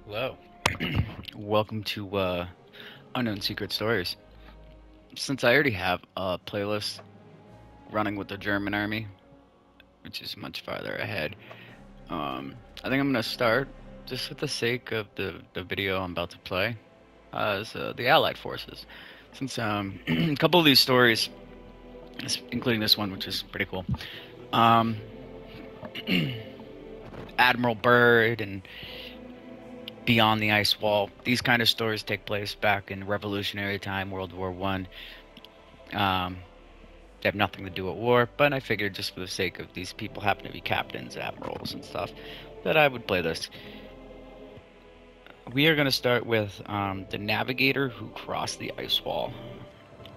Hello. Welcome to Unknown Secret Stories. Since I already have a playlist running with the German army, which is much farther ahead, I think I'm gonna start just for the sake of the video I'm about to play as the Allied forces. Since a couple of these stories, including this one, which is pretty cool, um, Admiral Byrd and Beyond the Ice Wall. These kind of stories take place back in Revolutionary time, World War One. They have nothing to do with war, but I figured just for the sake of these people happen to be captains, admirals, and stuff, that I would play this. We are going to start with the navigator who crossed the ice wall.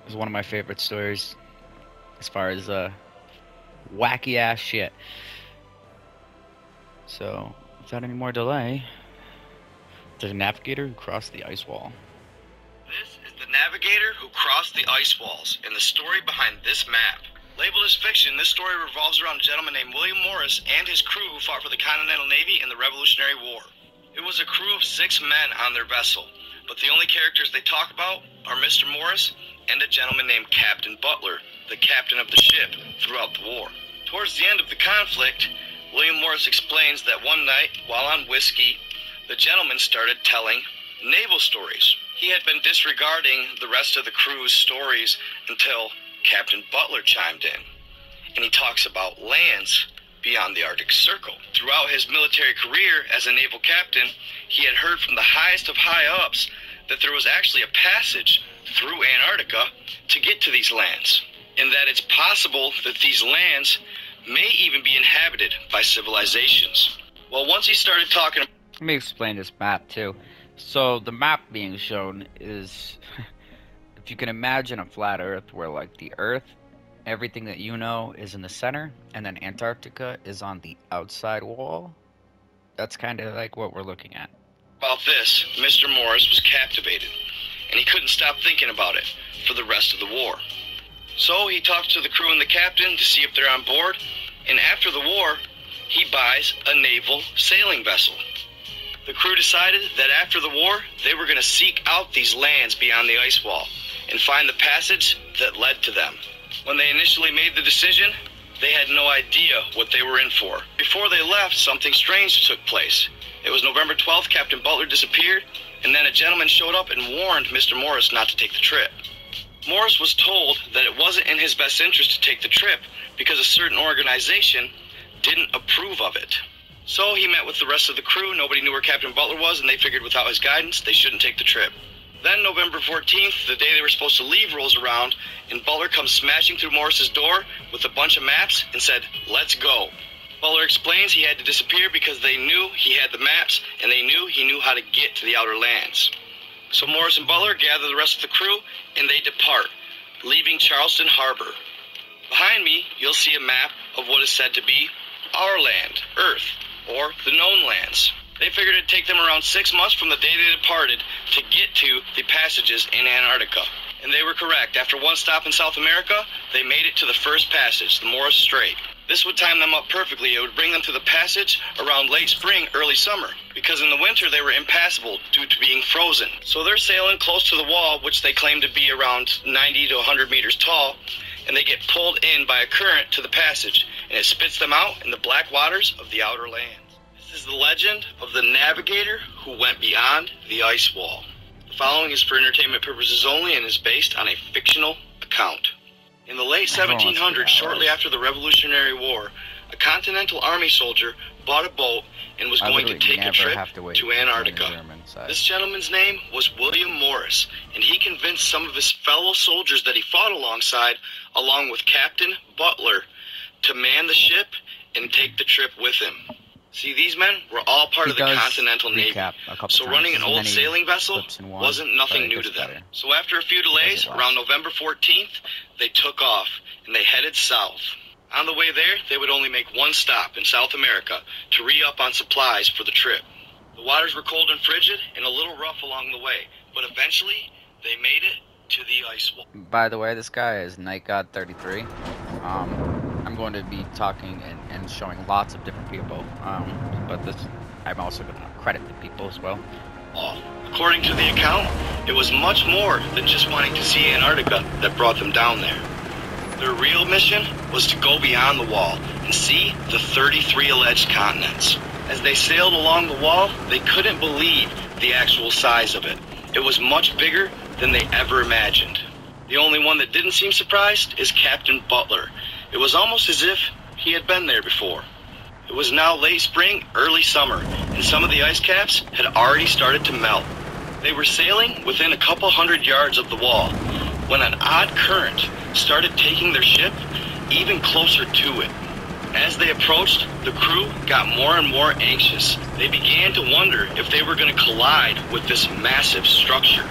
It's one of my favorite stories as far as wacky ass shit. So, without any more delay, the navigator who crossed the ice wall. This is the navigator who crossed the ice walls, and the story behind this map. Labeled as fiction, this story revolves around a gentleman named William Morris and his crew who fought for the Continental Navy in the Revolutionary War. It was a crew of 6 men on their vessel, but the only characters they talk about are Mr. Morris and a gentleman named Captain Butler, the captain of the ship throughout the war. Towards the end of the conflict, William Morris explains that one night, while on whiskey, the gentleman started telling naval stories. He had been disregarding the rest of the crew's stories until Captain Butler chimed in, and he talks about lands beyond the Arctic Circle. Throughout his military career as a naval captain, he had heard from the highest of high-ups that there was actually a passage through Antarctica to get to these lands, and that it's possible that these lands may even be inhabited by civilizations. Well, once he started talking about... Let me explain this map too. So the map being shown is, if you can imagine a flat Earth where like the Earth, everything that you know is in the center, and then Antarctica is on the outside wall. That's kind of like what we're looking at. About this, Mr. Morris was captivated, and he couldn't stop thinking about it for the rest of the war. So he talks to the crew and the captain to see if they're on board, and after the war, he buys a naval sailing vessel. The crew decided that after the war, they were going to seek out these lands beyond the ice wall and find the passage that led to them. When they initially made the decision, they had no idea what they were in for. Before they left, something strange took place. It was November 12th, Captain Butler disappeared, and then a gentleman showed up and warned Mr. Morris not to take the trip. Morris was told that it wasn't in his best interest to take the trip because a certain organization didn't approve of it. So he met with the rest of the crew. Nobody knew where Captain Butler was, and they figured without his guidance, they shouldn't take the trip. Then November 14th, the day they were supposed to leave, rolls around, and Butler comes smashing through Morris's door with a bunch of maps and said, "Let's go." Butler explains he had to disappear because they knew he had the maps, and they knew he knew how to get to the outer lands. So Morris and Butler gather the rest of the crew, and they depart, leaving Charleston Harbor. Behind me, you'll see a map of what is said to be our land, Earth, or the known lands. They figured it'd take them around 6 months from the day they departed to get to the passages in Antarctica. And they were correct. After one stop in South America, they made it to the first passage, the Morris Strait. This would time them up perfectly. It would bring them to the passage around late spring, early summer, because in the winter they were impassable due to being frozen. So they're sailing close to the wall, which they claim to be around 90 to 100 meters tall, and they get pulled in by a current to the passage, and it spits them out in the black waters of the outer lands. This is the legend of the navigator who went beyond the ice wall. The following is for entertainment purposes only and is based on a fictional account. In the late 1700s, shortly after the Revolutionary War, a Continental Army soldier bought a boat and was going to take a trip to Antarctica. This gentleman's name was William Morris, and he convinced some of his fellow soldiers that he fought alongside, along with Captain Butler, to man the ship and take the trip with him. See, these men were all part of the Continental Navy, so running an old sailing vessel wasn't nothing new to them. So after a few delays, around November 14th, they took off, and they headed south. On the way there, they would only make one stop in South America to re-up on supplies for the trip. The waters were cold and frigid and a little rough along the way, but eventually, they made it to the ice wall. By the way, this guy is Night God 33. I'm going to be talking and showing lots of different people, but this I'm also going to credit the people as well. According to the account, it was much more than just wanting to see Antarctica that brought them down there. Their real mission was to go beyond the wall and see the 33 alleged continents. As they sailed along the wall, they couldn't believe the actual size of it. It was much bigger than they ever imagined. The only one that didn't seem surprised is Captain Butler. It was almost as if he had been there before. It was now late spring, early summer, and some of the ice caps had already started to melt. They were sailing within a couple hundred yards of the wall when an odd current started taking their ship even closer to it. As they approached, the crew got more and more anxious. They began to wonder if they were going to collide with this massive structure.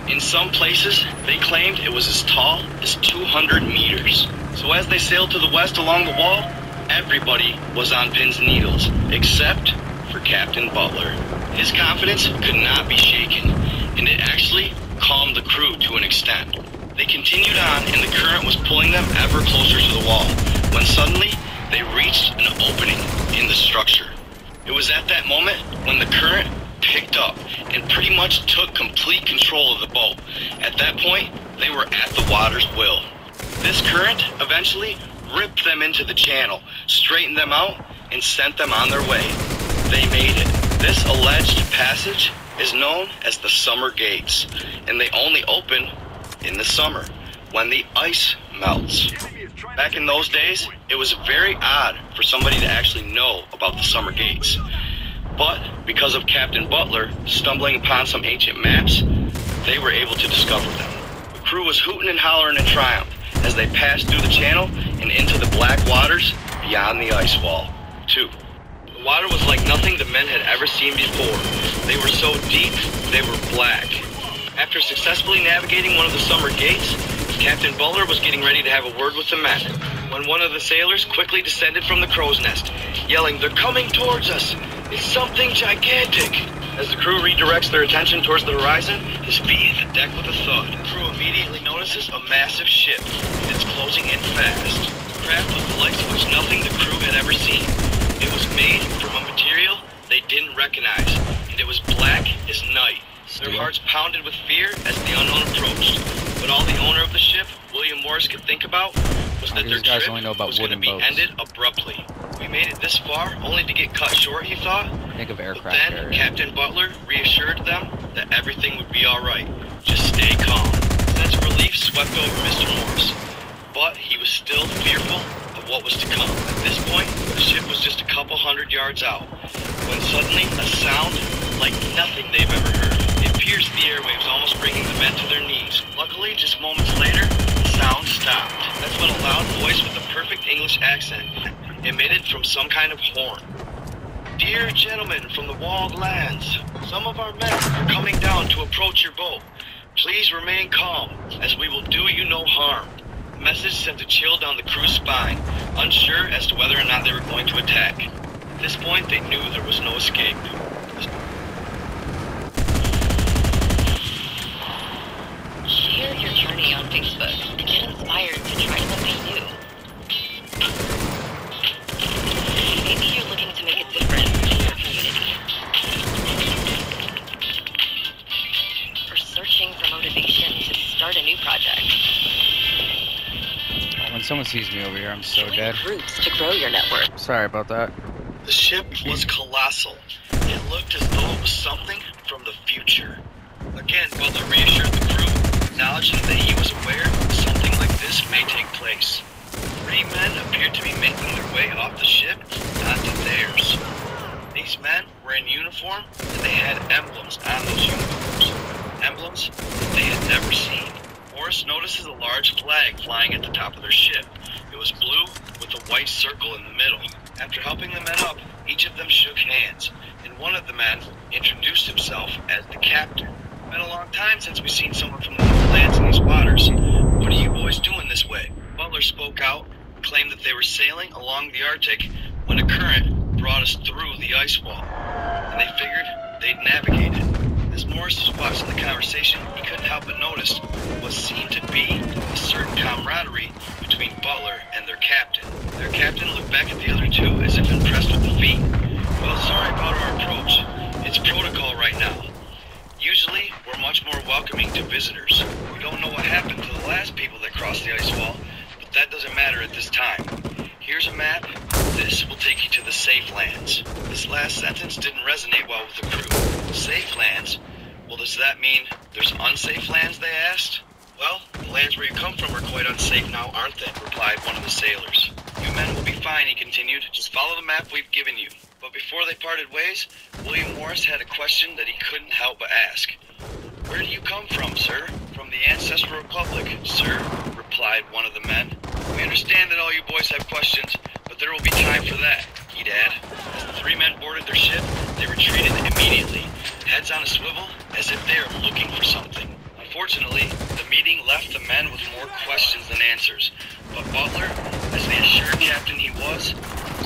In some places, they claimed it was as tall as 200 meters. So as they sailed to the west along the wall, everybody was on pins and needles, except for Captain Butler. His confidence could not be shaken, and it actually calmed the crew to an extent. They continued on, and the current was pulling them ever closer to the wall, when suddenly they reached an opening in the structure. It was at that moment when the current picked up and pretty much took complete control of the boat. At that point, they were at the water's will. This current eventually ripped them into the channel, straightened them out, and sent them on their way. They made it. This alleged passage is known as the Summer Gates, and they only open in the summer, when the ice melts. Back in those days, it was very odd for somebody to actually know about the Summer Gates. But because of Captain Butler stumbling upon some ancient maps, they were able to discover them. The crew was hooting and hollering in triumph as they passed through the channel and into the black waters beyond the ice wall, too. The water was like nothing the men had ever seen before. They were so deep, they were black. After successfully navigating one of the Summer Gates, Captain Butler was getting ready to have a word with the men, when one of the sailors quickly descended from the crow's nest, yelling, "They're coming towards us! It's something gigantic!" As the crew redirects their attention towards the horizon, his feet hit the deck with a thud. The crew immediately notices a massive ship, and it's closing in fast. A craft with the likes of which nothing the crew had ever seen. It was made from a material they didn't recognize, and it was black as night. Their hearts pounded with fear as the unknown approached. But all the owner of the ship, William Morris, could think about was that their trip was going to be ended abruptly. We made it this far only to get cut short, he thought. Think of aircraft But then carrier. Captain Butler reassured them that everything would be all right. Just stay calm. A sense of relief swept over Mr. Morris, but he was still fearful of what was to come. At this point, the ship was just a couple hundred yards out, when suddenly a sound like nothing they've ever heard. It pierced the airwaves, almost bringing the men to their knees. Luckily, just moments later, the sound stopped. That's when a loud voice with a perfect English accent emitted from some kind of horn. "Dear gentlemen from the walled lands, some of our men are coming down to approach your boat. Please remain calm, as we will do you no harm." The message sent a chill down the crew's spine, unsure as to whether or not they were going to attack. At this point, they knew there was no escape. Share your journey on Facebook and get inspired to try something new. Maybe you're looking to make a difference in your community. Or searching for motivation to start a new project. When someone sees me over here, I'm so Join dead. groups to grow your network. Sorry about that. The ship was colossal. It looked as though it was something from the future. Again, Butler reassured the crew, acknowledging that he was aware something like this may take place. 3 men appeared to be making their way off the ship onto theirs. These men were in uniform, and they had emblems on those uniforms. Emblems they had never seen. Morris notices a large flag flying at the top of their ship. It was blue with a white circle in the middle. After helping the men up, each of them shook hands, and one of the men introduced himself as the captain. It's been a long time since we've seen someone from the lands in these waters. What are you boys doing this way? Butler spoke out and claimed that they were sailing along the Arctic when a current brought us through the ice wall, and they figured they'd navigate it. As Morris was watching the conversation, he couldn't help but notice what seemed to be a certain camaraderie between Butler and their captain. Their captain looked back at the other two as if impressed with the feat. Well, sorry about our approach. It's protocol right now. Usually, we're much more welcoming to visitors. We don't know what happened to the last people that crossed the ice wall, but that doesn't matter at this time. Here's a map. This will take you to the safe lands. This last sentence didn't resonate well with the crew. Safe lands? Well, does that mean there's unsafe lands, they asked? Well, the lands where you come from are quite unsafe now, aren't they? Replied one of the sailors. You men will be fine, he continued. Just follow the map we've given you. But before they parted ways, William Morris had a question that he couldn't help but ask. Where do you come from, sir? From the Ancestral Republic, sir, replied one of the men. We understand that all you boys have questions, but there will be time for that, he'd add. As the three men boarded their ship, they retreated immediately, heads on a swivel, as if they are looking for something. Unfortunately, the meeting left the men with more questions than answers, but Butler, as the assured captain he was,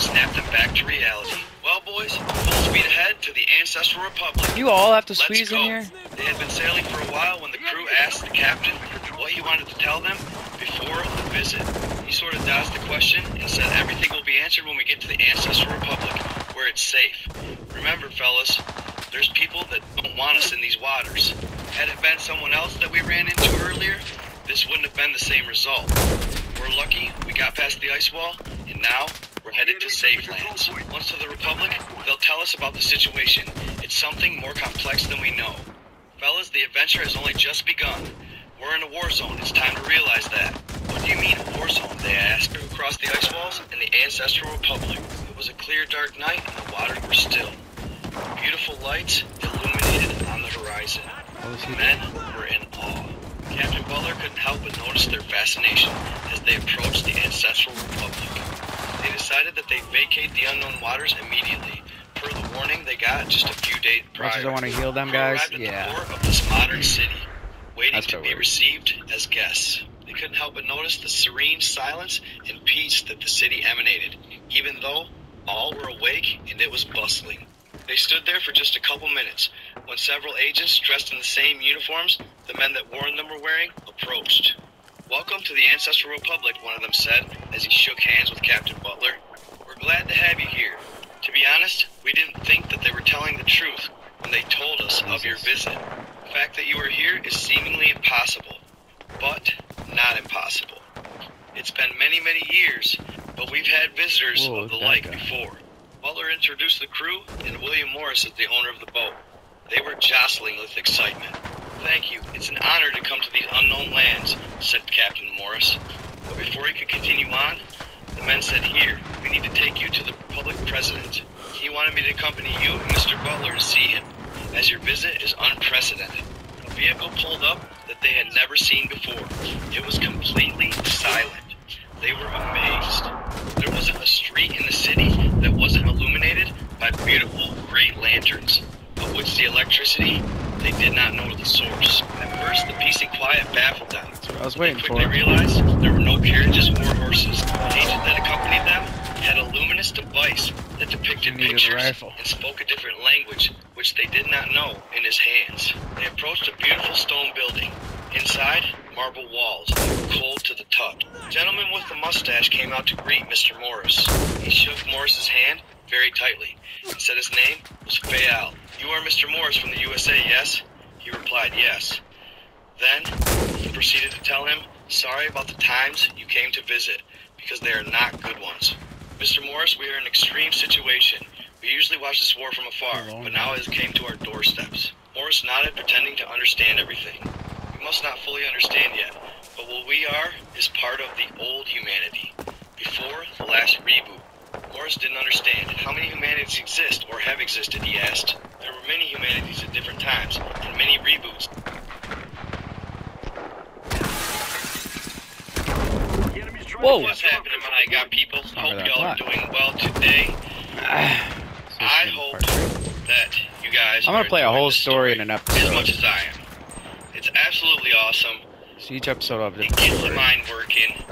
snapped them back to reality. Well, boys, full speed ahead to the Ancestral Republic. You all have to Let's squeeze go. in here? They had been sailing for a while when the crew asked the captain what he wanted to tell them before the visit. He sort of dodged the question and said everything will be answered when we get to the Ancestral Republic, where it's safe. Remember, fellas, there's people that don't want us in these waters. Had it been someone else that we ran into earlier, this wouldn't have been the same result. We're lucky we got past the ice wall, and now we're headed to safe lands. Once to the Republic, they'll tell us about the situation. It's something more complex than we know. Fellas, the adventure has only just begun. We're in a war zone. It's time to realize that. What do you mean a war zone? They asked. Across the ice walls in the Ancestral Republic. It was a clear, dark night, and the waters were still. Beautiful lights illuminated on the horizon. The men were in awe. Captain Butler couldn't help but notice their fascination as they approached the Ancestral Republic. They decided that they'd vacate the unknown waters immediately, per the warning they got just a few days prior. I want to heal them They guys. arrived at Yeah. the port of this modern city, waiting That's to what be we're- received as guests. They couldn't help but notice the serene silence and peace that the city emanated, even though all were awake and it was bustling. They stood there for just a couple minutes, when several agents dressed in the same uniforms the men that Warren them were wearing approached. Welcome to the Ancestral Republic, one of them said, as he shook hands with Captain Butler. We're glad to have you here. To be honest, we didn't think that they were telling the truth when they told us of your visit. The fact that you are here is seemingly impossible, but not impossible. It's been many, many years, but we've had visitors Whoa, of the that like guy. before. Butler introduced the crew, and William Morris is the owner of the boat. They were jostling with excitement. Thank you. It's an honor to come to these unknown lands, said Captain Morris. But before he could continue on, the men said, here, we need to take you to the Republic President. He wanted me to accompany you and Mr. Butler to see him, as your visit is unprecedented. A vehicle pulled up that they had never seen before. It was completely silent. They were amazed. There wasn't a street in the city that wasn't illuminated by beautiful gray lanterns, of which the electricity, they did not know the source. At first, the peace and quiet baffled them. I was They waiting for quickly it. realized there were no carriages or horses. The agent that accompanied them had a luminous device that depicted Needed a pictures rifle. and spoke a different language, which they did not know, in his hands. They approached a beautiful stone building. Inside, marble walls that were cold to the touch. A gentleman with a mustache came out to greet Mr. Morris. He shook Morris's hand very tightly and said his name was Fayal. You are Mr. Morris from the USA, yes? He replied, yes. Then, he proceeded to tell him, sorry about the times you came to visit, because they are not good ones. Mr. Morris, we are in an extreme situation. We usually watch this war from afar, but now it has came to our doorsteps. Morris nodded, pretending to understand everything. We must not fully understand yet, but what we are is part of the old humanity, before the last reboot. Morris didn't understand. How many humanities exist, or have existed, he asked. There were many humanities at different times, and many reboots. Whoa! What's happening, my God, people? Hope that y'all are plot. doing well today. I hope that you guys I'm gonna are play a enjoying whole this story in an as episode. much as I am. It's absolutely awesome. So each episode of It the gets the story. mind working.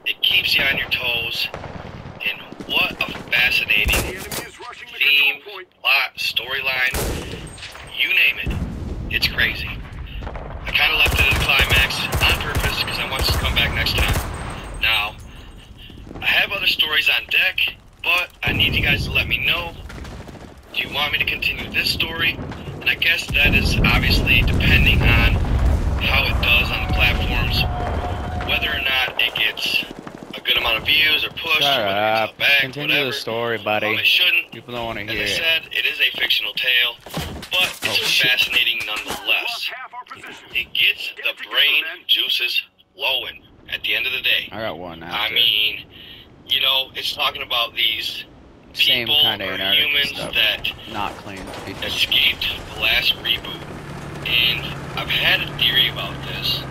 It keeps you on your toes. And what a fascinating theme, plot, storyline. You name it. It's crazy. I kind of left it at a climax on purpose because I want us to come back next time. Now, I have other stories on deck, but I need you guys to let me know want me to continue this story, and I guess that is obviously depending on how it does on the platforms, whether or not it gets a good amount of views or pushed, Shut or whether up. it's back, Continue whatever. the story, buddy. It shouldn't. People don't want to As hear I it. said, it is a fictional tale, but it's shit. fascinating nonetheless. It gets the brain juices flowing at the end of the day. I got one I after. mean, you know, it's talking about these Same people kind of or Antarctica humans stuff. that Not claimed to be fictional. escaped the last reboot. And I've had a theory about this.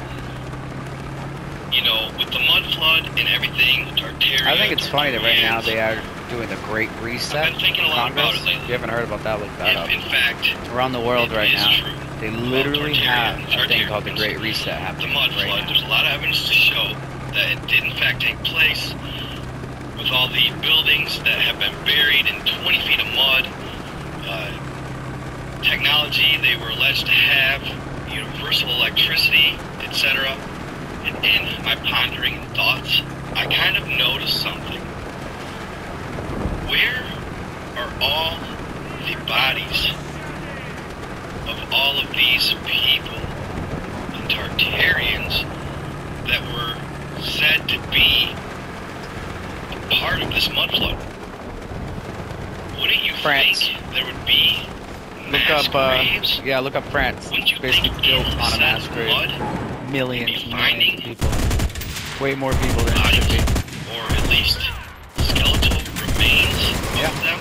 You know, with the mud flood and everything, Tartaria... I think it's funny that right now Tartarians, they are doing the Great Reset. I've been thinking a lot about Congress. it lately. If you haven't heard about that, look that If, up. in fact, Around the world it right is now, true they about literally have a thing called the Tartarians, Great Reset the happening mud right flood, now. there's a lot of evidence to show that it did in fact take place with all the buildings that have been buried in 20 feet of mud, technology they were alleged to have, universal electricity, etc. And in my pondering thoughts, I kind of noticed something. Where are all the bodies of all of these people and Tartarians that were said to be a part of this mudflood? Wouldn't you France. think there would be Look mass up, graves? yeah, look up France. Wouldn't you Basically think built in on a said mass grave. mud, Millions, maybe millions finding of people. Way more people than it bodies, should be. or at least skeletal remains Yeah. of them?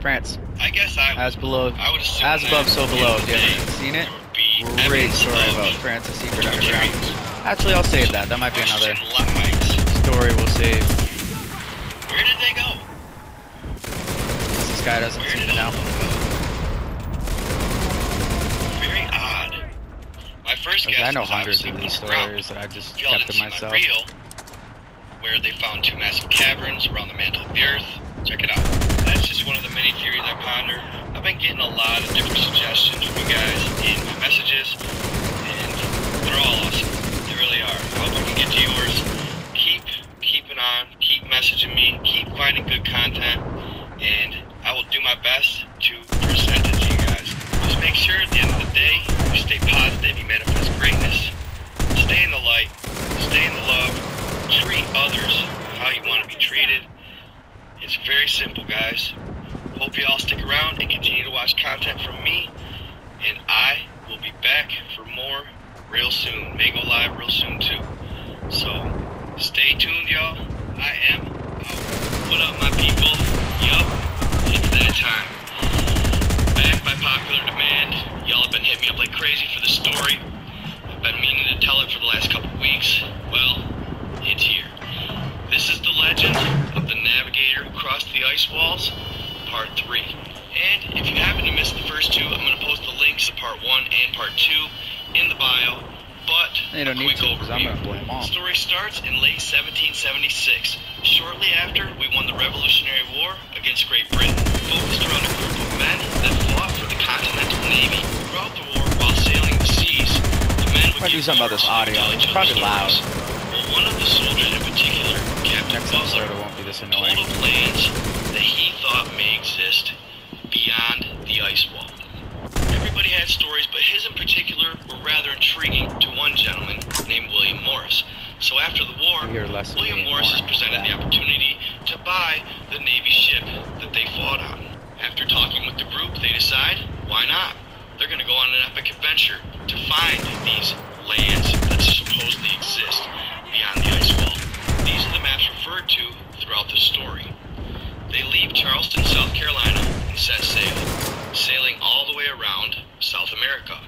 France. I guess As below, I would assume as above, that so at the below. end of If you the haven't day, seen it, there would be great evidence story of about France's secret underground. Tartarians. Actually, I'll save that. That might be another Question lies. story we'll save. Where did they go? This guy doesn't Where seem did to all know. of them go? Very odd. My first guess I know was hundreds obviously of these underground. stories that I just If y'all kept didn't to see my myself. reel, where they found two massive caverns around the mantle of the earth. Check it out. That's just one of the many theories I ponder. I've been getting a lot of different suggestions from you guys in my messages, and they're all awesome. They really are. I hope I can get to yours. Keep it on. Keep messaging me. Keep finding good content, and I will do my best to present it to you guys. Just make sure at the end of the day, you stay positive, you manifest greatness, stay in the light, stay in the love, treat others how you want to be treated. It's very simple, guys. Hope you all stick around and continue to watch content from me, and I will be back for more real soon. May go live real soon too. So stay tuned, y'all. I am out. What up, my people? Yup, it's that time. Back by popular demand. Y'all have been hitting me up like crazy for this story. I've been meaning to tell it for the last couple weeks. Well, it's here. This is the legend of the navigator who crossed the ice walls, part 3. And if you happen to miss the first two, I'm going to post the links to part 1 and part 2 in the bio. But They don't a need quick to, because I'm overview. going to blow them The off. story starts in late 1776, shortly after we won the Revolutionary War against Great Britain, focused around a group of men that fought for the Continental Navy. Throughout the war, while sailing the seas, the men would I'll do give something about this orders to audio. tell each It's other probably loud. stories. Well, one of the soldiers in particular, Captain Next episode, Butler, it won't be this told annoying. of lands that he thought may exist beyond the ice wall. Everybody had stories, but his in particular were rather intriguing to one gentleman named William Morris. So after the war, You hear less of William me and Morris more is presented the opportunity to buy the Navy ship that they fought on. After talking with the group, they decide, why not? They're going to go on an epic adventure to find these lands that supposedly exist beyond the ice wall. These are the maps referred to throughout the story. They leave Charleston, South Carolina, and set sail, sailing all the way around South America.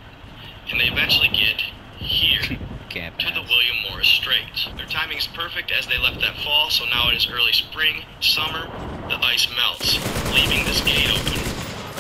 And they eventually get here, Can't to the pass. William Morris Straits. Their timing is perfect as they left that fall, so now it is early spring, summer, the ice melts, leaving this gate open,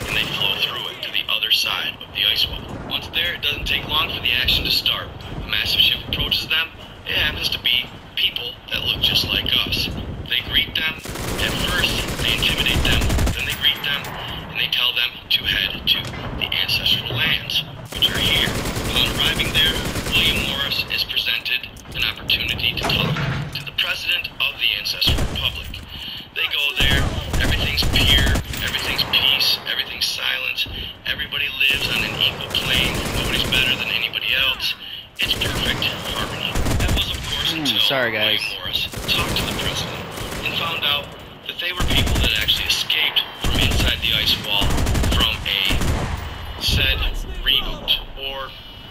and they flow through it to the other side of the ice wall. Once there, it doesn't take long for the action to start. A massive ship approaches them. It happens to be people that look just like us. They greet them. At first, they intimidate them. Then they greet them, and they tell them to head to the ancestral lands, which are here. Upon arriving there, William Morris is presented an opportunity to talk to the president of the Ancestral Republic. They go there, everything's pure, everything's everybody lives on an equal plane. Nobody's better than anybody else. It's perfect harmony. That was, of course, until sorry, guys. William Morris talked to the president and found out that they were people that actually escaped from inside the ice wall from a said reboot or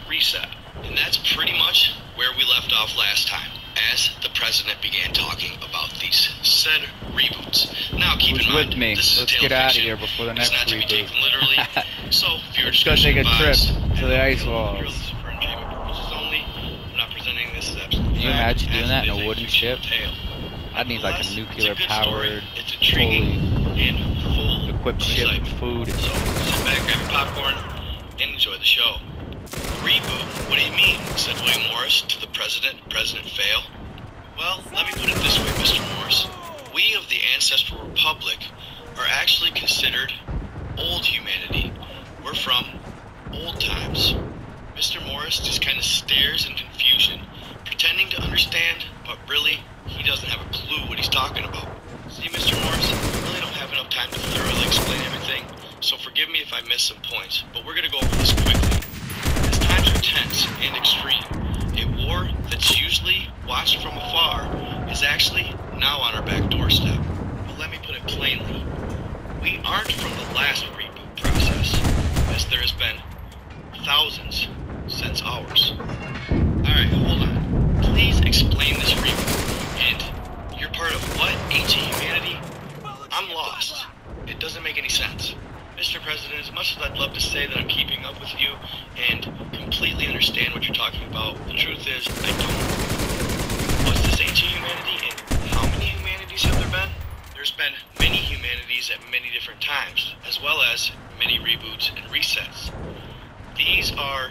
reset. And that's pretty much where we left off last time, as the president began talking about these said reboots. Now, keep in mind, with me? this is Let's a tale get of out of fiction. here before the It's next not to be reboot. taken literally. So, viewer Let's go discretion take a trip advised. to the ice This walls. is for entertainment purposes only. I'm not presenting this as absolute Can you fact, imagine doing as that it in is a wooden fictional ship? tale. I'd need like a Nonetheless, nuclear it's a good story. powered, It's intriguing and full equipped of ship with excitement. food. So sit back, grab your popcorn, and enjoy the show. Reboot? What do you mean? Said William Morris to the president. President fail? Well, let me put it this way, Mr. Morris. We of the Ancestral Republic are actually considered old humanity. We're from old times. Mr. Morris just kind of stares in confusion, pretending to understand, but really, he doesn't have a clue what he's talking about. See, Mr. Morris, I really don't have enough time to thoroughly explain everything, so forgive me if I miss some points, but we're going to go over this quickly. As times are tense and extreme, a war that's usually watched from afar is actually now on our back doorstep. But let me put it plainly, we aren't from the last reboot process, as there has been thousands since ours. Alright, hold on. Please explain this reboot. And you're part of what? Ancient humanity? I'm lost. It doesn't make any sense. Mr. President, as much as I'd love to say that I'm keeping up with you and completely understand what you're talking about, the truth is, I don't. What's this ancient humanity, and how many humanities have there been? There's been many humanities at many different times, as well as many reboots and resets. These are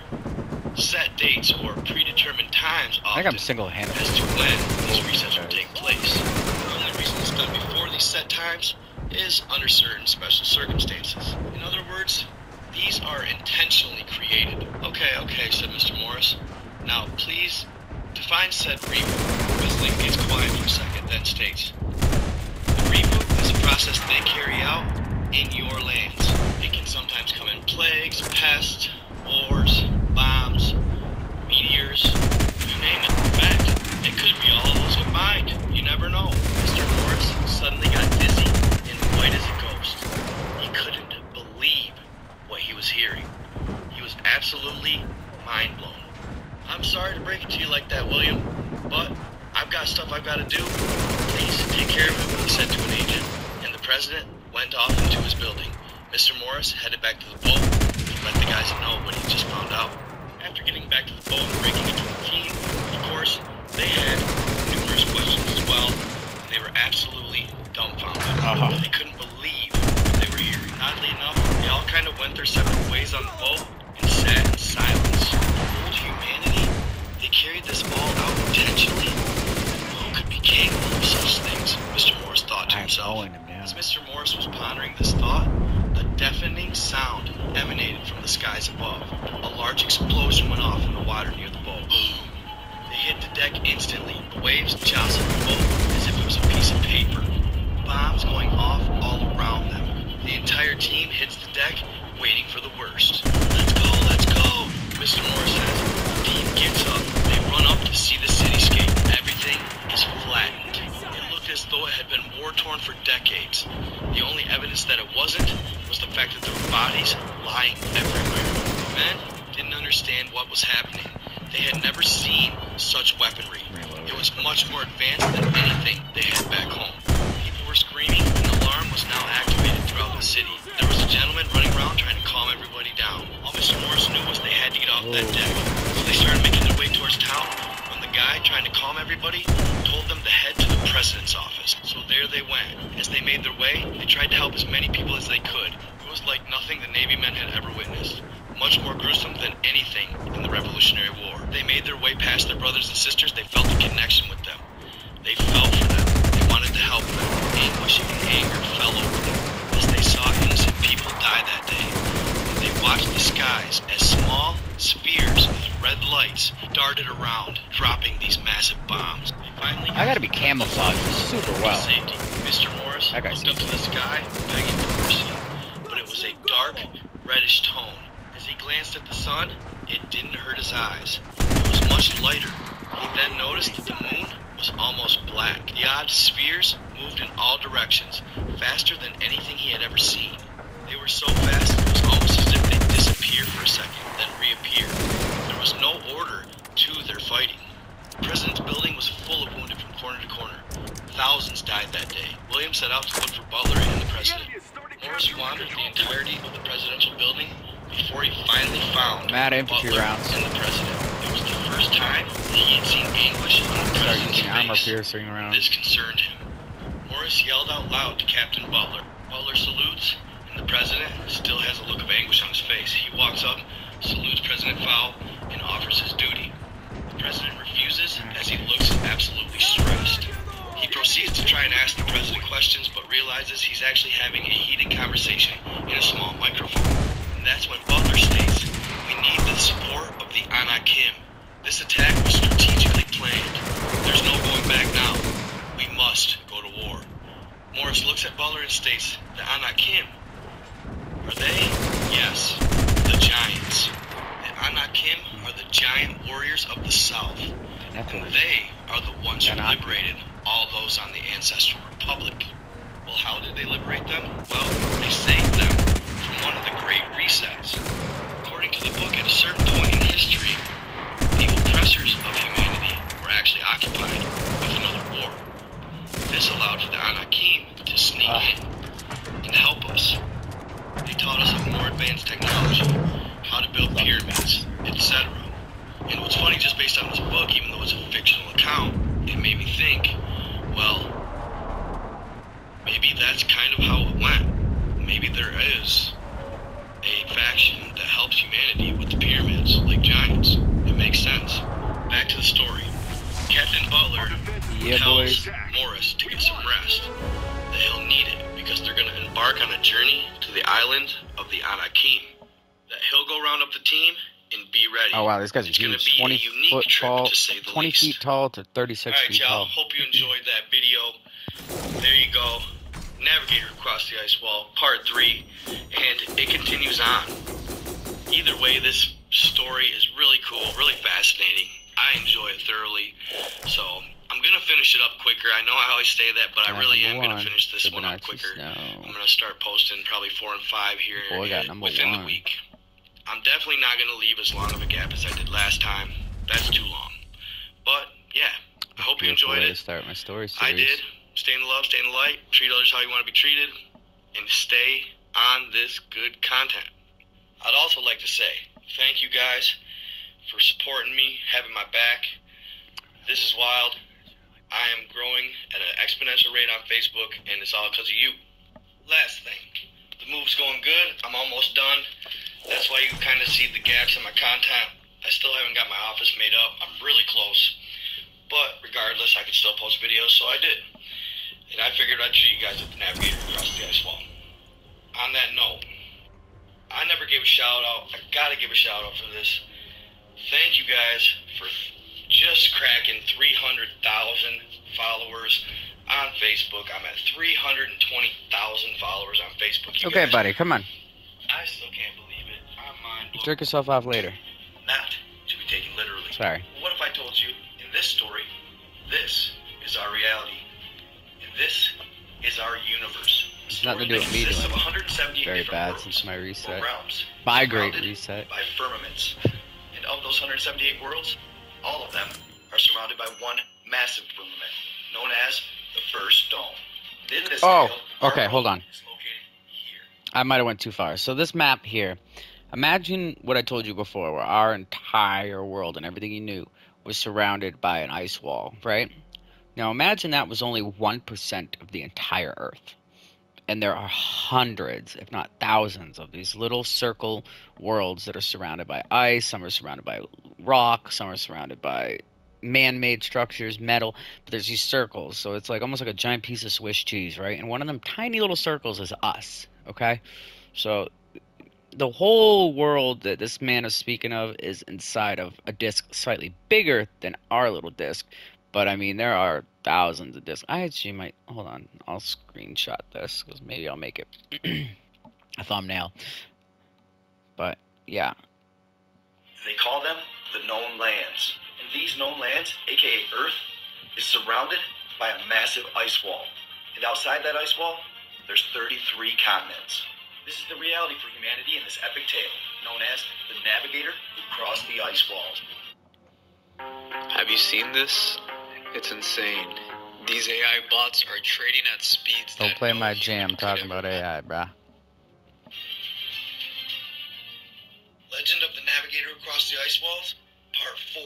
set dates or predetermined times I think often I'm single-handed. as to when these resets will take place. The only reason it's done before these set times is under certain special circumstances. In other words, these are intentionally created. Okay, said Mr. Morris. Now, please define said reboot. Wrestling gets quiet for a second, then states, the reboot is a process they carry out in your lands. It can sometimes come in plagues, pests, wars, bombs, meteors, you name it. In fact, it could be all of those combined. You never know. Mr. Morris suddenly got dizzy and white as a ghost. He couldn't believe what he was hearing. He was absolutely mind blown. I'm sorry to break it to you like that, William, but I've got stuff I've got to do. Please take care of it, he said to an agent, and the president went off into his building. Mr. Morris headed back to the boat to let the guys know what he just found out. After getting back to the boat and breaking into the team, of course, they had numerous questions as well, and they were absolutely dumbfounded. They couldn't believe what they were hearing. Oddly enough, they all kind of went their separate ways on the boat and sat in silence. Old humanity? They carried this all out intentionally? Who could be capable of such things? Mr. Morris thought to himself. As Mr. Morris was pondering this thought, a deafening sound emanated from the skies above. A large explosion went off in the water near the boat. Boom! They hit the deck instantly. The waves jostled the boat as if it was a piece of paper. Bombs going off all around them. The entire team hits the deck, waiting for the worst. Let's go, Mr. Morris says. The team gets up. They run up to see the cityscape. Everything is flattened. It looked as though it had been war-torn for decades. The only evidence that it wasn't was the fact that there were bodies lying everywhere. The men didn't understand what was happening. They had never seen such weaponry. It was much more advanced than anything they had back home. People were screaming, and an alarm was now activated throughout the city. There was a gentleman running around trying to calm everybody down. All Mr. Morris knew was they had to get off that deck. So they started making their way towards town when the guy trying to calm everybody told them to head to the president's office. So there they went. As they made their way, they tried to help as many people as they could. It was like nothing the Navy men had ever witnessed. Much more gruesome than anything in the Revolutionary War. They made their way past their brothers and sisters. They felt a connection with them. They felt for them. They wanted to help them. Anguish and anger fell over them as they saw innocent people die that day. They watched the skies as small spheres with red lights darted around, dropping these massive bombs. They finally I gotta be camouflaged super well. safety. Mr. Morris That guy looked up to the sky, begging for mercy. But it was a dark, reddish tone glanced at the sun, it didn't hurt his eyes. It was much lighter. He then noticed that the moon was almost black. The odd spheres moved in all directions, faster than anything he had ever seen. They were so fast it was almost as if they'd disappear for a second, then reappear. There was no order to their fighting. The president's building was full of wounded from corner to corner. Thousands died that day. William set out to look for Butler and the president. Morris wandered the entirety of the presidential building before he finally found Mad infantry Butler rounds. and the president. It was the first time that he had seen anguish on the Start president's using armor face. piercing rounds. This concerned him. Morris yelled out loud to Captain Butler. Butler salutes, and the president still has a look of anguish on his face. He walks up, salutes President Fowl, and offers his duty. The president refuses as he looks absolutely stressed. He proceeds to try and ask the president questions, but realizes he's actually having a heated conversation in a small microphone. And that's when Butler states, "We need the support of the Anakim. This attack was strategically planned. There's no going back now. We must go to war." Morris looks at Butler and states, "The Anakim? Are they?" "Yes, the giants. The Anakim are the giant warriors of the South. And they are the ones who liberated all those on the Ancestral Republic." "Well, how did they liberate them?" "Well, they saved them from one of the Great Resets. According to the book, at a certain point in history, the oppressors of humanity were actually occupied with another war. This allowed for the Anakim to sneak in and help us. They taught us of more advanced technology, how to build pyramids, etc. And what's funny, just based on this book, even though it's a fictional account, it made me think, well, maybe that's kind of how it went. Maybe there is a faction that helps humanity with the pyramids, like giants. It makes sense. Back to the story. Captain Butler tells Morris to get some rest, that he'll need it because they're going to embark on a journey to the island of the Anakim, that he'll go round up the team and be ready. Oh wow, this guy's It's gonna huge. be a 20 unique foot trip, tall, to say the 20 least. feet tall to 36 Alright, feet y'all. tall. Hope you enjoyed that video. There you go. Navigator across the ice wall, part 3, and it continues on. Either way, this story is really cool, really fascinating. I enjoy it thoroughly, so I'm gonna finish it up quicker. I know I always say that, but I really am gonna finish this one up quicker. I'm gonna start posting probably 4 and 5 here within the week. I'm definitely not gonna leave as long of a gap as I did last time. That's too long. But yeah, I hope you enjoyed it. Start my story series. I did. Stay in the love, stay in the light, treat others how you want to be treated, and stay on this good content. I'd also like to say thank you guys for supporting me, having my back. This is wild. I am growing at an exponential rate on Facebook, and it's all because of you. Last thing, the move's going good. I'm almost done. That's why you kind of see the gaps in my content. I still haven't got my office made up. I'm really close. But regardless, I can still post videos, so I did. And I figured I'd show you guys at the Navigator across the ice wall. On that note, I never gave a shout out. I gotta give a shout out for this. Thank you guys for just cracking 300,000 followers on Facebook. I'm at 320,000 followers on Facebook. You Okay, guys, buddy, come on. I still can't believe it. I'm mind blown. Jerk yourself off later. Not to be taken literally. Sorry. What if I told you, in this story, this is our reality, and this is our universe? It's nothing to do with me doing of 178 very different bad worlds, since my reset. or realms, My great surrounded reset. by firmaments. And of those 178 worlds, all of them are surrounded by one massive firmament, known as the First Dome. In this Oh, scale, our okay, hold world on. is located here. I might have went too far. So this map here, imagine what I told you before, where our entire world and everything you knew was surrounded by an ice wall, right? Now imagine that was only 1% of the entire Earth. And there are hundreds, if not thousands, of these little circle worlds that are surrounded by ice. Some are surrounded by rock. Some are surrounded by man-made structures, metal. But there's these circles. So it's like almost like a giant piece of Swiss cheese, right? And one of them tiny little circles is us, okay? So the whole world that this man is speaking of is inside of a disc slightly bigger than our little disc. But, I mean, there are thousands of discs. I actually might... Hold on. I'll screenshot this because maybe I'll make it a thumbnail. But, yeah. They call them the known lands. And these known lands, aka Earth, is surrounded by a massive ice wall. And outside that ice wall, there's 33 continents. This is the reality for humanity in this epic tale, known as the Navigator who crossed the ice walls. Have you seen this? It's insane. These AI bots are trading at speeds Don't that play no my human jam could talking ever about AI, brah. Legend of the Navigator who crossed the ice walls, Part 4.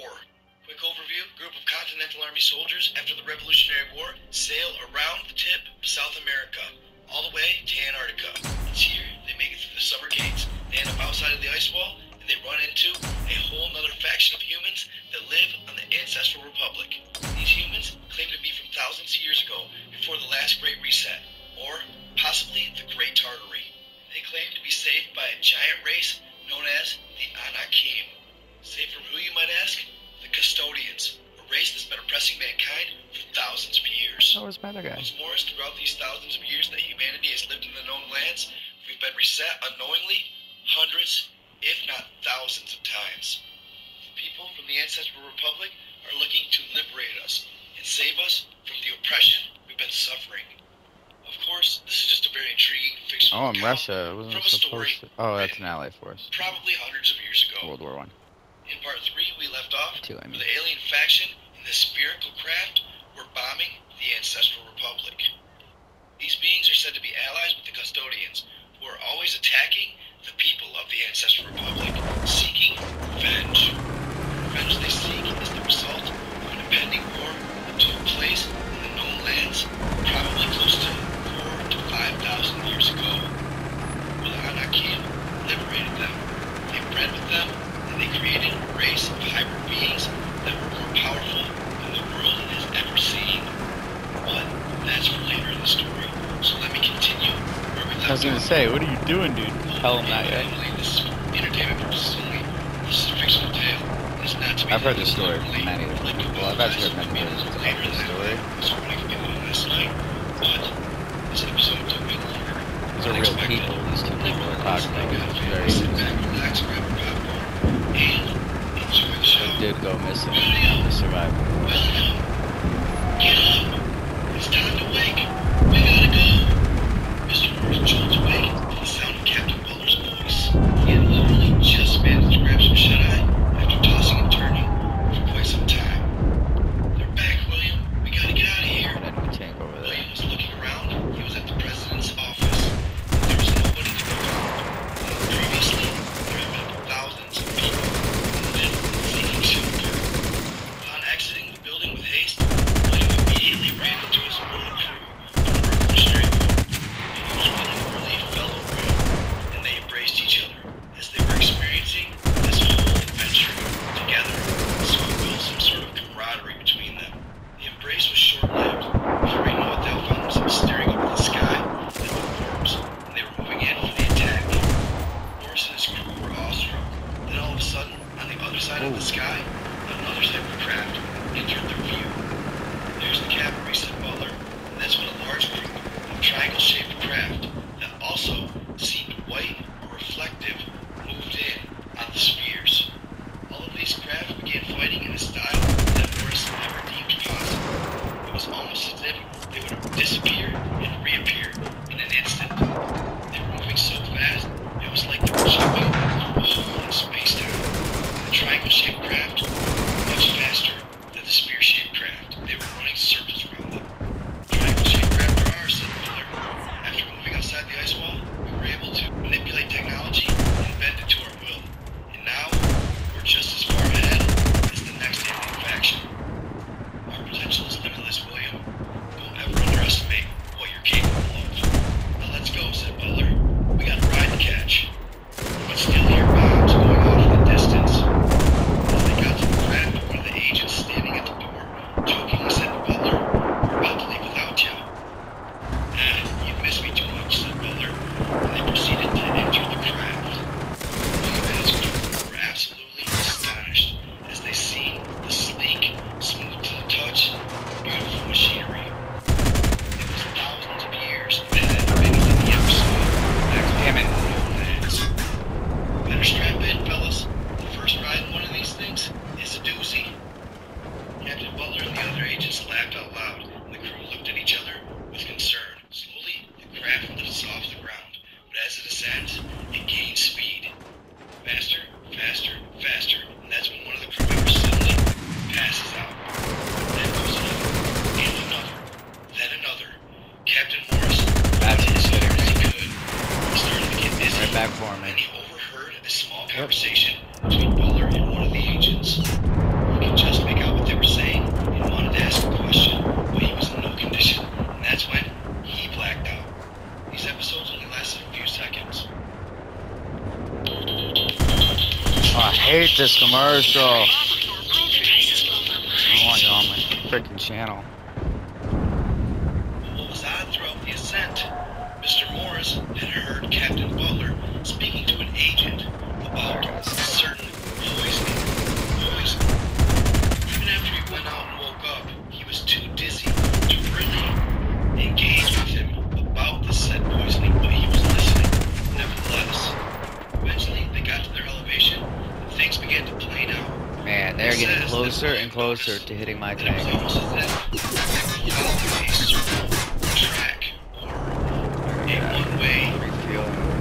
Quick overview. Group of Continental Army soldiers after the Revolutionary War sail around the tip of South America, all the way to Antarctica. Each year, they make it through the summer gates. They end up outside of the ice wall, and they run into a whole nother faction of humans that live on the ancestral republic. These humans claim to be from thousands of years ago, before the last Great Reset, or possibly the Great Tartary. They claim to be saved by a giant race known as the Anakim. Saved from who, you might ask? The Custodians, a race that's been oppressing mankind for thousands of years. So is my other guy. What's more is throughout these thousands of years that humanity has lived in the known lands, we've been reset unknowingly hundreds, if not thousands of times. People from the Ancestral Republic are looking to liberate us and save us from the oppression we've been suffering. Of course, this is just a very intriguing fictional Oh, I'm account Russia. It wasn't from a story supposed to. Oh, that's an written ally force. probably hundreds of years ago. World War One. In Part 3, we left off Two, I mean. where the alien faction and the spherical craft were bombing the Ancestral Republic. These beings are said to be allies with the Custodians, who are always attacking the people of the Ancestral Republic, seeking revenge. The revenge they seek is the result of an impending war that took place in the known lands probably close to 4,000 to 5,000 years ago, where the Anakim liberated them. They bred with them, and they created a race of hybrid beings that were more powerful than the world has ever seen. But that's for later in the story, so let me continue where we left I was gonna off. say, what are you doing, dude? Tell him that yet. This is for entertainment purposes only. This is a fictional tale. It's not to be I've heard this story literally from many different people. I've actually heard many videos about later this in story. that so many people on last night, but this episode took me longer. These are real people. These two people are talking about. It's very interesting. Relax, grab a popcorn, and enjoy the show. They did go missing. They survived. William, get up. It's time to wake. We gotta go. Mr. Morris jolts awake to the sound of Captain Butler's voice. He had literally just managed to grab some shut-eye after tossing and turning for quite some time. They're back, William. We gotta get out of here. Enemy tank over there. William was looking around. He was at the president's office. There was nobody to be found. Previously, there had been thousands of people living seeking shelter. Upon exiting the building with haste, William immediately ran into his own crew on the Revolutionary War. He was feeling a relief fell over him, and they embraced each other as they were experiencing this whole adventure together. So it built some sort of camaraderie between them. The embrace was short-lived. Before you know it, they all found themselves staring up at the sky at the orbs, and they were moving in for the attack. Morris and his crew were awestruck. Then all of a sudden, on the other side of the sky, another type of craft entered their view. There's the cavalry, said Butler, and that's when a large group of triangle-shaped craft that also seemed white or reflective moved in on the spheres. All of these craft began fighting in a style that Morris never deemed possible. It was almost as if they would disappear and reappear in an instant. They were moving so fast, it was like they were jumping through a hole in space-time. The triangle-shaped craft were much faster conversation between Butler and one of the agents. He could just make out what they were saying and wanted to ask a question, but he was in no condition, and that's when he blacked out. These episodes only lasted a few seconds. Oh, I hate this commercial. I don't want you on my freaking channel. But what was odd throughout the ascent, Mr. Morris had heard Captain Butler speaking to an agent about a certain poison. Even after he went out and woke up, he was too dizzy to really engage with him about the said poisoning, but he was listening nevertheless. Eventually, they got to their elevation, and things began to plane out. Man, they're getting closer and closer to hitting my It was tank. almost as if they followed a circle, track, or a one-way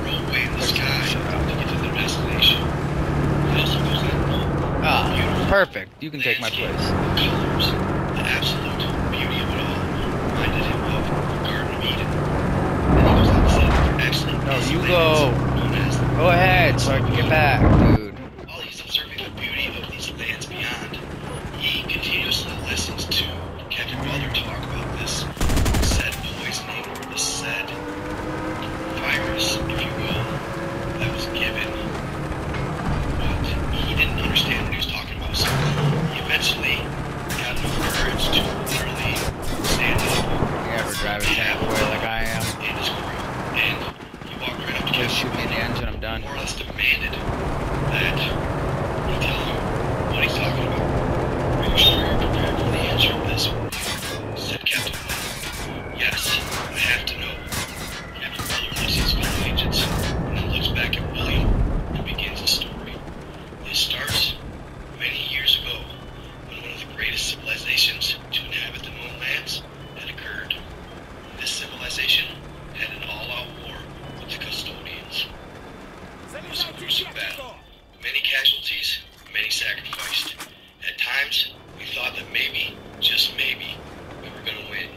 roadway in the sky to get to their destination. It also goes on. Ah, perfect. You can take my place. The colors, the absolute beauty of it all, reminded him of the Garden of Eden. Then he goes on to say that there actually No, is you lands go. known as the Go ahead so I can get back, dude. While he's observing the beauty of these lands beyond, he continuously listens to Captain Butler talk about this said poisoning, this said virus, if you will, that was given. But he didn't understand what he was talking about, so he eventually got enough courage to literally stand up You ever drive a tank away like I am? and his crew, and he walked right up to Just Captain shoot me in the Butler, engine, I'm done. more or less demanded that he tell him what he's talking about. Are you sure you're prepared for the answer of this? Said Captain Butler. Yes, I have to know. Captain Butler looks at his fellow agents and then looks back at William and begins the story. It starts many years ago when one of the greatest civilizations to inhabit the known lands had occurred. This civilization had an all-out war with the custodians. It was a gruesome battle. Many casualties, many sacrificed. At times, we thought that maybe, just maybe, we were going to win.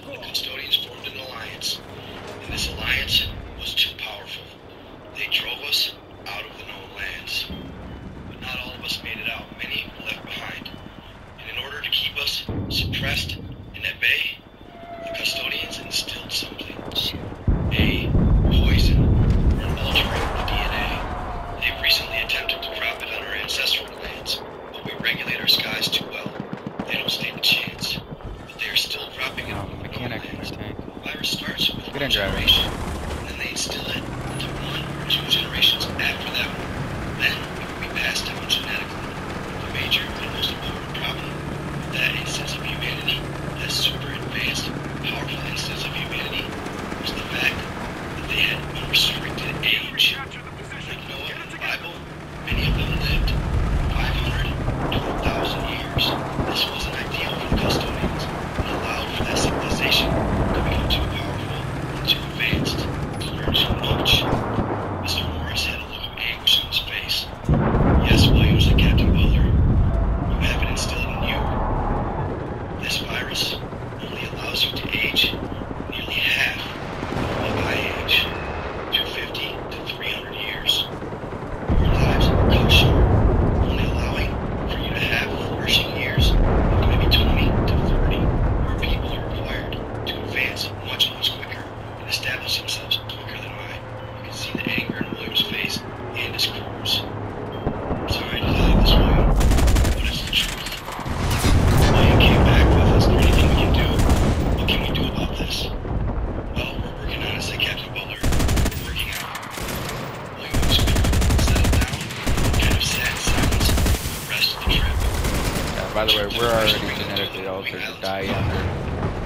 The custodians formed an alliance, and this alliance was too powerful. They drove us out of the known lands. But not all of us made it out. Many were left behind. And in order to keep us suppressed and at bay, the custodians instilled something. A poison, or an altering of the DNA. They've recently attempted to crop it on our ancestral lands, but we regulate our skies too well. They don't stand a chance. But they are still dropping it on the Mechanic in lands. my tank. The virus starts with Get one in, driver. generation, and then they instill it into one or two generations after that one. Then it will be passed down genetically. The major and most important problem with that instance of humanity, that super advanced, powerful instance of humanity, was the fact that they had unrestricted age. Like Noah in the Bible, many of them lived 500 to 1,000 years. This wasn't ideal for the custodians and allowed for that civilization to become too powerful and too advanced to learn too much. Mr. Morris had a look of anguish on his face. Yes, Williams and Captain Butler, you have it instilled in you. This virus only allows you to age nearly half of what I age, 250 to 300 years. Your lives are cut short, only allowing for you to have flourishing years of maybe 20 to 40, where people are required to advance much, much quicker and establish themselves quicker than mine. You can see the anger in William's face and his crew's. I'm sorry to tell you this, William, but it's the truth. William came back with, is there anything we can do? What can we do about this? Well, we're working on it, said Captain Butler. We're working on it. William's crew settled down and kind of sat in silence for the rest of the trip. Yeah, by the way, we're already genetically altered to die younger.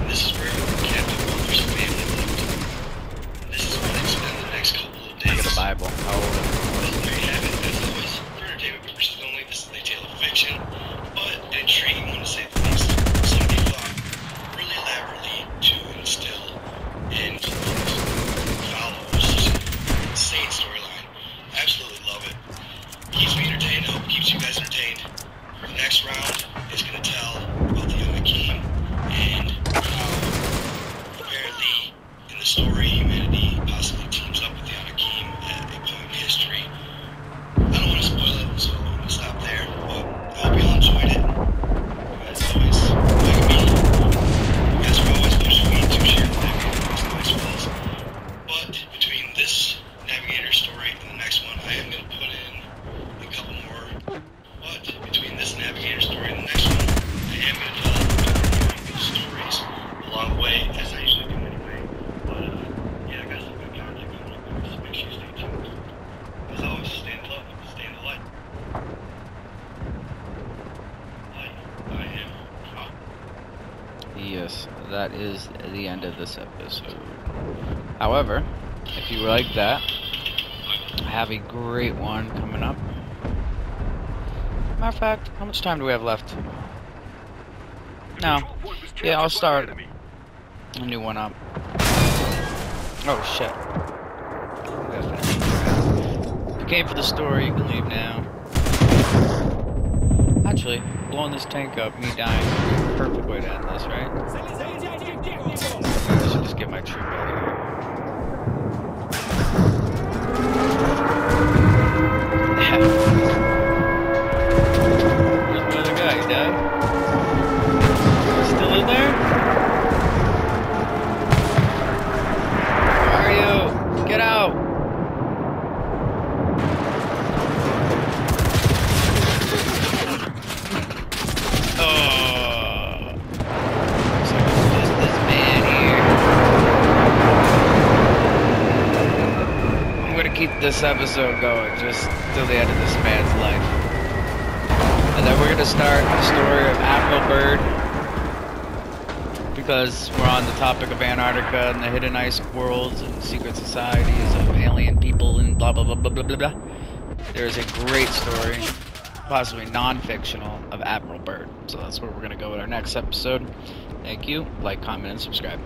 This is where Captain Butler's family lived. This is where they spend the next couple of Look days. at the Bible. How old is it? Well, there you have it. As always, for entertainment purposes only, this is a tale of fiction, but an intriguing one to say the least. Somebody thought really elaborately to instill and follow such an insane storyline. I absolutely love it. Keeps me entertained. I hope it keeps you guys entertained. The next round is going to tell about the Anakim and how apparently in the story humanity possibly teams up with the Anakim at a point in history. that is the end of this episode. However, if you like that, I have a great one coming up. Matter of fact, how much time do we have left? No. Yeah, I'll start a new one up. Oh shit. If you came for the story, you can leave now. Actually, blowing this tank up, me dying, would be a perfect way to end this, right? I should just get my troop out of here. Where's my other guy? He died? Still in there? Where are you? Get out! Oh. So it's just this man here. I'm gonna keep this episode going just till the end of this man's life. And then we're gonna start the story of Admiral Byrd, because we're on the topic of Antarctica and the hidden ice worlds and secret societies of alien people and blah blah blah blah blah blah blah. There is a great story, possibly non-fictional, of Admiral Byrd. So that's where we're gonna go with our next episode. Thank you. Like, comment, and subscribe.